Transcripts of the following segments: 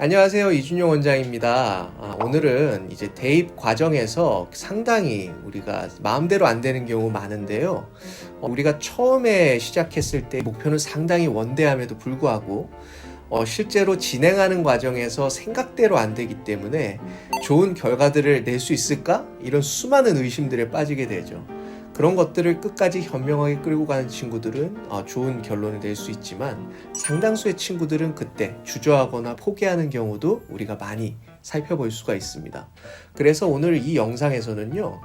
안녕하세요. 이준용 원장입니다. 오늘은 이제 대입 과정에서 상당히 우리가 마음대로 안 되는 경우 많은데요. 우리가 처음에 시작했을 때 목표는 상당히 원대함에도 불구하고 실제로 진행하는 과정에서 생각대로 안 되기 때문에 좋은 결과들을 낼 수 있을까? 이런 수많은 의심들에 빠지게 되죠. 그런 것들을 끝까지 현명하게 끌고 가는 친구들은 좋은 결론을 낼 수 있지만 상당수의 친구들은 그때 주저하거나 포기하는 경우도 우리가 많이 살펴볼 수가 있습니다. 그래서 오늘 이 영상에서는요,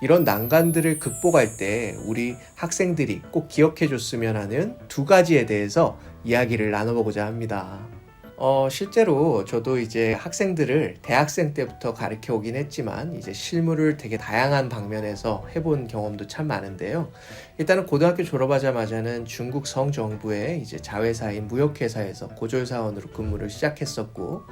이런 난관들을 극복할 때 우리 학생들이 꼭 기억해 줬으면 하는 두 가지에 대해서 이야기를 나눠보고자 합니다. 실제로 저도 이제 학생들을 대학생 때부터 가르쳐 오긴 했지만 이제 실무를 되게 다양한 방면에서 해본 경험도 참 많은데요. 일단은 고등학교 졸업하자마자는 중국 성정부의 이제 자회사인 무역회사에서 고졸사원으로 근무를 시작했었고,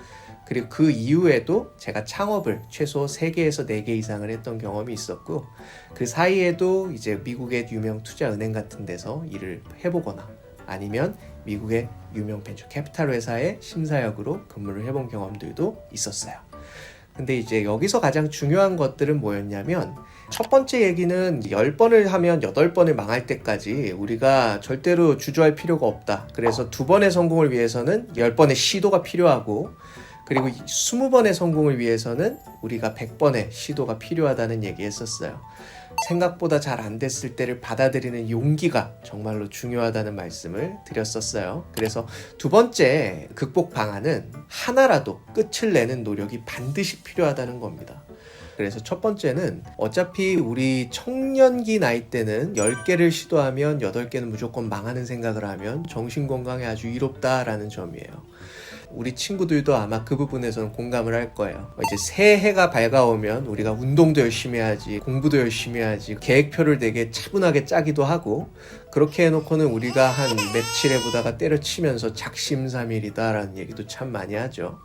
그리고 그 이후에도 제가 창업을 최소 3개에서 4개 이상을 했던 경험이 있었고, 그 사이에도 이제 미국의 유명 투자은행 같은 데서 일을 해보거나 아니면 미국의 유명 벤처 캐피탈 회사의 심사역으로 근무를 해본 경험들도 있었어요. 근데 이제 여기서 가장 중요한 것들은 뭐였냐면, 첫 번째 얘기는 10번을 하면 8번을 망할 때까지 우리가 절대로 주저할 필요가 없다. 그래서 2번의 성공을 위해서는 10번의 시도가 필요하고, 그리고 20번의 성공을 위해서는 우리가 100번의 시도가 필요하다는 얘기 했었어요. 생각보다 잘 안 됐을 때를 받아들이는 용기가 정말로 중요하다는 말씀을 드렸었어요. 그래서 두 번째 극복 방안은 하나라도 끝을 내는 노력이 반드시 필요하다는 겁니다. 그래서 첫 번째는 어차피 우리 청년기 나이 때는 10개를 시도하면 8개는 무조건 망하는 생각을 하면 정신건강에 아주 이롭다라는 점이에요. 우리 친구들도 아마 그 부분에서는 공감을 할 거예요. 이제 새해가 밝아오면 우리가 운동도 열심히 해야지, 공부도 열심히 해야지, 계획표를 되게 차분하게 짜기도 하고, 그렇게 해놓고는 우리가 한 며칠 해보다가 때려치면서 작심삼일이다라는 얘기도 참 많이 하죠.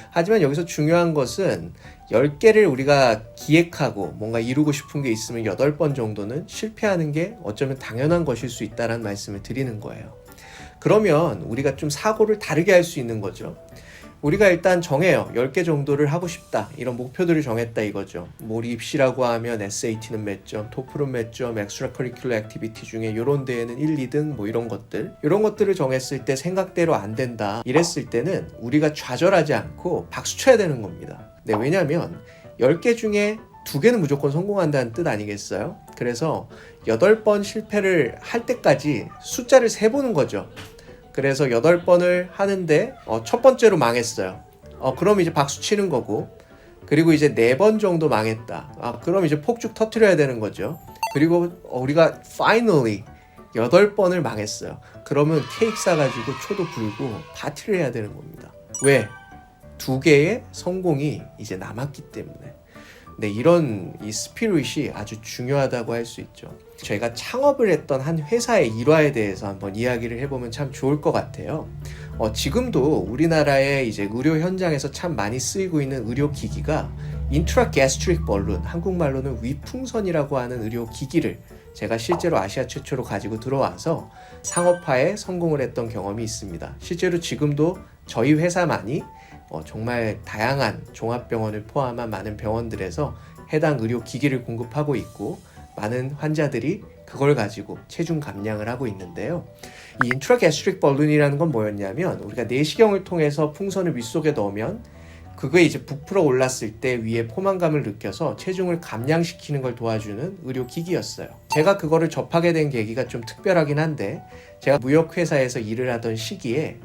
하지만 여기서 중요한 것은 10개를 우리가 기획하고 뭔가 이루고 싶은 게 있으면 8번 정도는 실패하는 게 어쩌면 당연한 것일 수 있다는 말씀을 드리는 거예요. 그러면 우리가 좀 사고를 다르게 할 수 있는 거죠. 우리가 일단 정해요. 10개 정도를 하고 싶다. 이런 목표들을 정했다 이거죠. 뭐 입시라고 하면 SAT는 몇 점, 토플은 몇 점, extracurricular activity 중에 이런 데에는 1, 2등 뭐 이런 것들을 정했을 때 생각대로 안 된다. 이랬을 때는 우리가 좌절하지 않고 박수 쳐야 되는 겁니다. 네, 왜냐하면 10개 중에 2개는 무조건 성공한다는 뜻 아니겠어요? 그래서 8번 실패를 할 때까지 숫자를 세보는 거죠. 그래서 8번을 하는데 첫 번째로 망했어요. 그럼 이제 박수 치는 거고, 그리고 이제 4번 정도 망했다. 그럼 이제 폭죽 터트려야 되는 거죠. 그리고 우리가 finally 8번을 망했어요. 그러면 케이크 싸가지고 초도 불고 파티를 해야 되는 겁니다. 왜? 2개의 성공이 이제 남았기 때문에. 네, 이런 이 스피릿이 아주 중요하다고 할 수 있죠. 저희가 창업을 했던 한 회사의 일화에 대해서 한번 이야기를 해보면 참 좋을 것 같아요. 지금도 우리나라의 이제 의료 현장에서 참 많이 쓰이고 있는 의료기기가 인트라게스트릭 벌룬, 한국말로는 위풍선이라고 하는 의료기기를 제가 실제로 아시아 최초로 가지고 들어와서 상업화에 성공을 했던 경험이 있습니다. 실제로 지금도 저희 회사만이 정말 다양한 종합병원을 포함한 많은 병원들에서 해당 의료기기를 공급하고 있고, 많은 환자들이 그걸 가지고 체중 감량을 하고 있는데요. 이 인트라게스트릭 벌룬이라는 건 뭐였냐면, 우리가 내시경을 통해서 풍선을 윗속에 넣으면 그거에 이제 부풀어 올랐을 때 위에 포만감을 느껴서 체중을 감량시키는 걸 도와주는 의료기기였어요. 제가 그거를 접하게 된 계기가 좀 특별하긴 한데, 제가 무역회사에서 일을 하던 시기에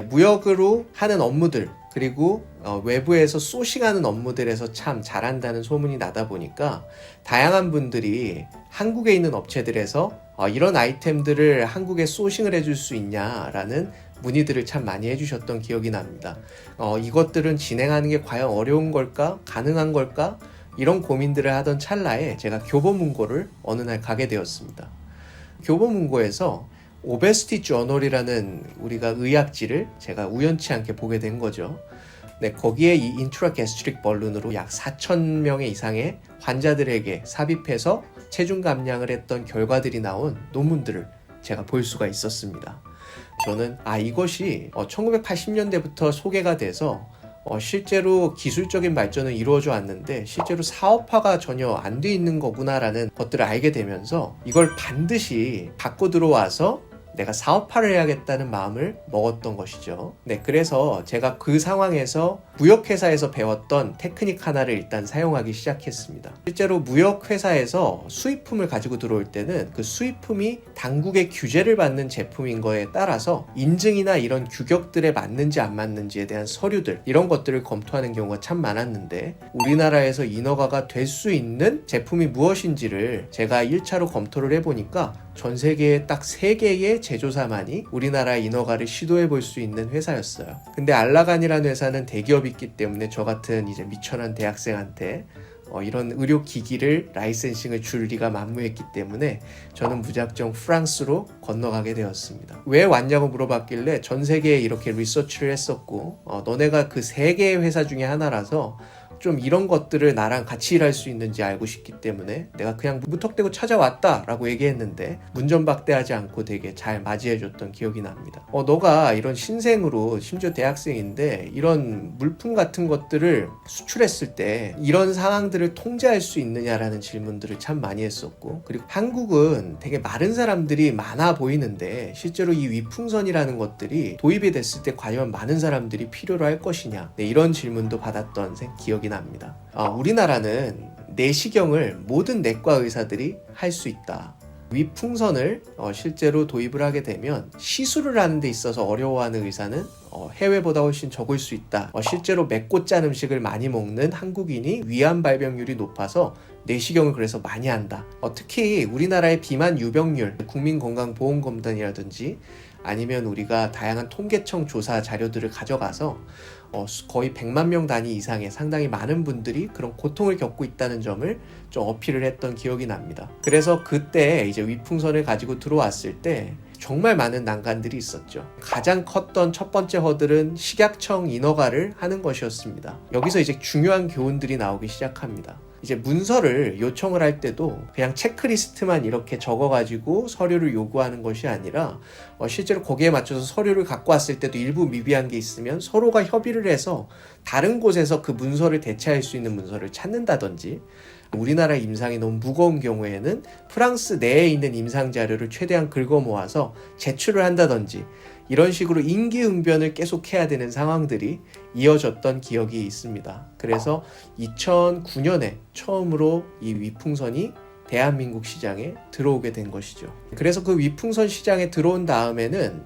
무역으로 하는 업무들, 그리고 외부에서 소싱하는 업무들에서 참 잘한다는 소문이 나다 보니까 다양한 분들이 한국에 있는 업체들에서 이런 아이템들을 한국에 소싱을 해줄 수 있냐라는 문의들을 참 많이 해주셨던 기억이 납니다. 이것들은 진행하는 게 과연 어려운 걸까? 가능한 걸까? 이런 고민들을 하던 찰나에 제가 교보문고를 어느 날 가게 되었습니다. 교보문고에서 오베시티 저널이라는 우리가 의학지를 제가 우연치 않게 보게 된 거죠. 네, 거기에 이 인트라게스트릭 벌룬으로 약 4,000명 이상의 환자들에게 삽입해서 체중 감량을 했던 결과들이 나온 논문들을 제가 볼 수가 있었습니다. 저는 이것이 1980년대부터 소개가 돼서 실제로 기술적인 발전은 이루어져 왔는데 실제로 사업화가 전혀 안 돼 있는 거구나라는 것들을 알게 되면서 이걸 반드시 갖고 들어와서 내가 사업화를 해야겠다는 마음을 먹었던 것이죠. 네, 그래서 제가 그 상황에서 무역회사에서 배웠던 테크닉 하나를 일단 사용하기 시작했습니다. 실제로 무역회사에서 수입품을 가지고 들어올 때는 그 수입품이 당국의 규제를 받는 제품인 거에 따라서 인증이나 이런 규격들에 맞는지 안 맞는지에 대한 서류들, 이런 것들을 검토하는 경우가 참 많았는데 우리나라에서 인허가가 될 수 있는 제품이 무엇인지를 제가 1차로 검토를 해보니까 전 세계에 딱 3개의 제조사만이 우리나라 인허가를 시도해 볼 수 있는 회사였어요. 근데 알라간이라는 회사는 대기업이 있기 때문에 저 같은 이제 미천한 대학생한테 이런 의료기기를 라이센싱을 줄 리가 만무했기 때문에 저는 무작정 프랑스로 건너가게 되었습니다. 왜 왔냐고 물어봤길래 전 세계에 이렇게 리서치를 했었고 너네가 그 3개의 회사 중에 하나라서 좀 이런 것들을 나랑 같이 일할 수 있는지 알고 싶기 때문에 내가 그냥 무턱대고 찾아왔다 라고 얘기했는데 문전박대하지 않고 되게 잘 맞이해줬던 기억이 납니다. 너가 이런 신생으로 심지어 대학생인데 이런 물품 같은 것들을 수출했을 때 이런 상황들을 통제할 수 있느냐라는 질문들을 참 많이 했었고, 그리고 한국은 되게 마른 사람들이 많아 보이는데 실제로 이 위풍선이라는 것들이 도입이 됐을 때 과연 많은 사람들이 필요로 할 것이냐, 네, 이런 질문도 받았던 기억이 납니다. 우리나라는 내시경을 모든 내과 의사들이 할 수 있다. 위풍선을 실제로 도입을 하게 되면 시술을 하는 데 있어서 어려워하는 의사는 해외보다 훨씬 적을 수 있다. 실제로 맵고 짠 음식을 많이 먹는 한국인이 위암 발병률이 높아서 내시경을 그래서 많이 한다. 특히 우리나라의 비만 유병률, 국민건강보험검단이라든지 아니면 우리가 다양한 통계청 조사 자료들을 가져가서 거의 100만 명 단위 이상의 상당히 많은 분들이 그런 고통을 겪고 있다는 점을 좀 어필을 했던 기억이 납니다. 그래서 그때 이제 위풍선을 가지고 들어왔을 때 정말 많은 난관들이 있었죠. 가장 컸던 첫 번째 허들은 식약청 인허가를 하는 것이었습니다. 여기서 이제 중요한 교훈들이 나오기 시작합니다. 이제 문서를 요청을 할 때도 그냥 체크리스트만 이렇게 적어가지고 서류를 요구하는 것이 아니라 실제로 거기에 맞춰서 서류를 갖고 왔을 때도 일부 미비한 게 있으면 서로가 협의를 해서 다른 곳에서 그 문서를 대체할 수 있는 문서를 찾는다든지, 우리나라 임상이 너무 무거운 경우에는 프랑스 내에 있는 임상 자료를 최대한 긁어 모아서 제출을 한다든지, 이런 식으로 임기응변을 계속 해야 되는 상황들이 이어졌던 기억이 있습니다. 그래서 2009년에 처음으로 이 위풍선이 대한민국 시장에 들어오게 된 것이죠. 그래서 그 위풍선 시장에 들어온 다음에는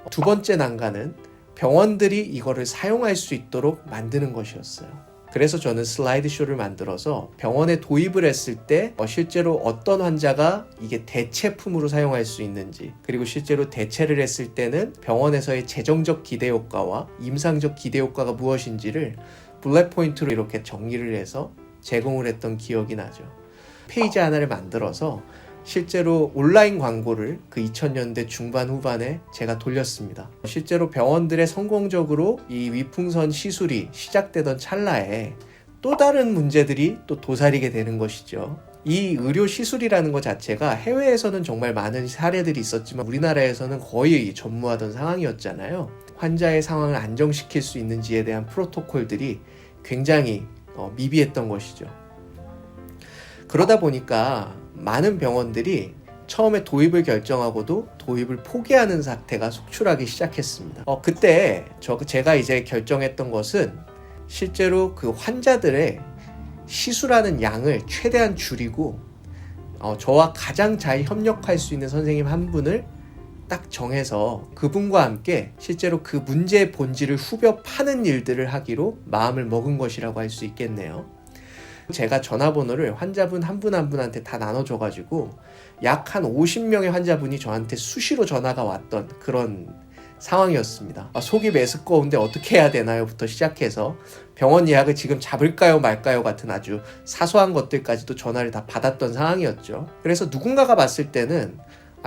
두 번째 난관은 병원들이 이거를 사용할 수 있도록 만드는 것이었어요. 그래서 저는 슬라이드쇼를 만들어서 병원에 도입을 했을 때 실제로 어떤 환자가 이게 대체품으로 사용할 수 있는지, 그리고 실제로 대체를 했을 때는 병원에서의 재정적 기대 효과와 임상적 기대 효과가 무엇인지를 블랙 포인트로 이렇게 정리를 해서 제공을 했던 기억이 나죠. 페이지 하나를 만들어서 실제로 온라인 광고를 그 2000년대 중반 후반에 제가 돌렸습니다. 실제로 병원들의 성공적으로 이 위풍선 시술이 시작되던 찰나에 또 다른 문제들이 또 도사리게 되는 것이죠. 이 의료 시술이라는 것 자체가 해외에서는 정말 많은 사례들이 있었지만 우리나라에서는 거의 전무하던 상황이었잖아요. 환자의 상황을 안정시킬 수 있는지에 대한 프로토콜들이 굉장히 미비했던 것이죠. 그러다 보니까 많은 병원들이 처음에 도입을 결정하고도 도입을 포기하는 사태가 속출하기 시작했습니다. 그때 제가 이제 결정했던 것은 실제로 그 환자들의 시술하는 양을 최대한 줄이고 저와 가장 잘 협력할 수 있는 선생님 한 분을 딱 정해서 그분과 함께 실제로 그 문제의 본질을 후벼 파는 일들을 하기로 마음을 먹은 것이라고 할 수 있겠네요. 제가 전화번호를 환자분 한 분 한 분한테 다 나눠줘가지고 약 한 50명의 환자분이 저한테 수시로 전화가 왔던 그런 상황이었습니다. 속이 메스꺼운데 어떻게 해야 되나요? 부터 시작해서 병원 예약을 지금 잡을까요 말까요 같은 아주 사소한 것들까지도 전화를 다 받았던 상황이었죠. 그래서 누군가가 봤을 때는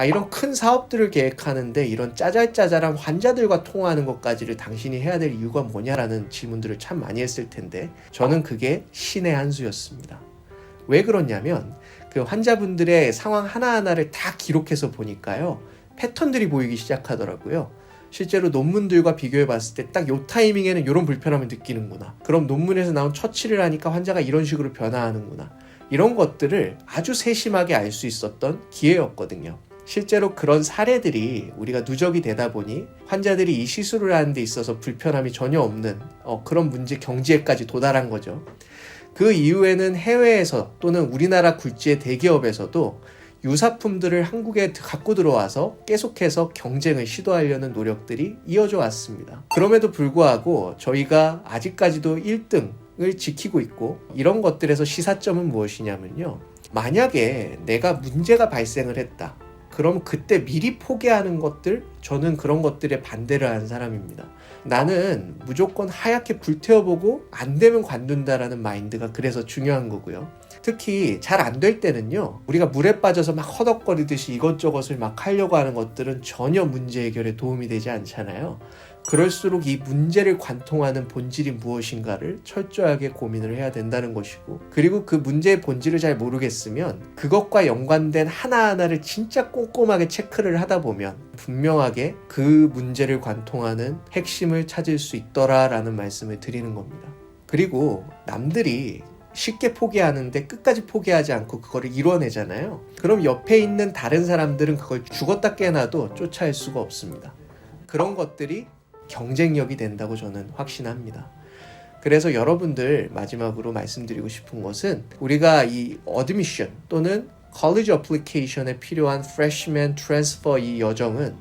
이런 큰 사업들을 계획하는데 이런 짜잘짜잘한 환자들과 통화하는 것까지를 당신이 해야 될 이유가 뭐냐라는 질문들을 참 많이 했을 텐데 저는 그게 신의 한 수였습니다. 왜 그러냐면 그 환자분들의 상황 하나하나를 다 기록해서 보니까요, 패턴들이 보이기 시작하더라고요. 실제로 논문들과 비교해 봤을 때 딱 요 타이밍에는 이런 불편함을 느끼는구나. 그럼 논문에서 나온 처치를 하니까 환자가 이런 식으로 변화하는구나. 이런 것들을 아주 세심하게 알 수 있었던 기회였거든요. 실제로 그런 사례들이 우리가 누적이 되다 보니 환자들이 이 시술을 하는 데 있어서 불편함이 전혀 없는 그런 문제 경지에까지 도달한 거죠. 그 이후에는 해외에서 또는 우리나라 굴지의 대기업에서도 유사품들을 한국에 갖고 들어와서 계속해서 경쟁을 시도하려는 노력들이 이어져 왔습니다. 그럼에도 불구하고 저희가 아직까지도 1등을 지키고 있고, 이런 것들에서 시사점은 무엇이냐면요. 만약에 내가 문제가 발생을 했다. 그럼 그때 미리 포기하는 것들, 저는 그런 것들에 반대를 하는 사람입니다. 나는 무조건 하얗게 불태워보고 안 되면 관둔다라는 마인드가 그래서 중요한 거고요. 특히 잘 안 될 때는요, 우리가 물에 빠져서 막 허덕거리듯이 이것저것을 막 하려고 하는 것들은 전혀 문제 해결에 도움이 되지 않잖아요. 그럴수록 이 문제를 관통하는 본질이 무엇인가를 철저하게 고민을 해야 된다는 것이고, 그리고 그 문제의 본질을 잘 모르겠으면 그것과 연관된 하나하나를 진짜 꼼꼼하게 체크를 하다 보면 분명하게 그 문제를 관통하는 핵심을 찾을 수 있더라라는 말씀을 드리는 겁니다. 그리고 남들이 쉽게 포기하는데 끝까지 포기하지 않고 그거를 이뤄내잖아요. 그럼 옆에 있는 다른 사람들은 그걸 죽었다 깨나도 쫓아올 수가 없습니다. 그런 것들이 경쟁력이 된다고 저는 확신합니다. 그래서 여러분들 마지막으로 말씀드리고 싶은 것은, 우리가 이 어드미션 또는 college application에 필요한 freshman transfer 이 여정은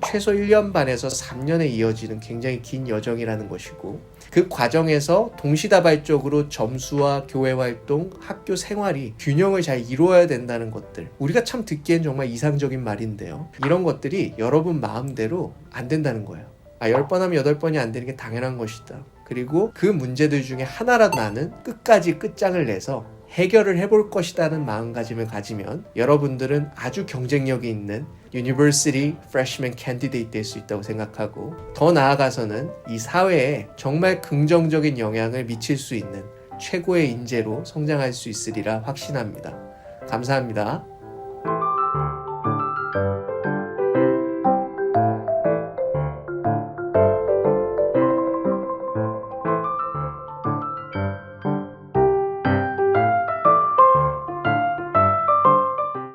최소 1년 반에서 3년에 이어지는 굉장히 긴 여정이라는 것이고, 그 과정에서 동시다발적으로 점수와 교회 활동, 학교 생활이 균형을 잘 이루어야 된다는 것들, 우리가 참 듣기엔 정말 이상적인 말인데요. 이런 것들이 여러분 마음대로 안 된다는 거예요. 10번 하면 8번이 안 되는 게 당연한 것이다. 그리고 그 문제들 중에 하나라도 나는 끝까지 끝장을 내서 해결을 해볼 것이라는 마음가짐을 가지면 여러분들은 아주 경쟁력이 있는 University Freshman Candidate 될 수 있다고 생각하고, 더 나아가서는 이 사회에 정말 긍정적인 영향을 미칠 수 있는 최고의 인재로 성장할 수 있으리라 확신합니다. 감사합니다.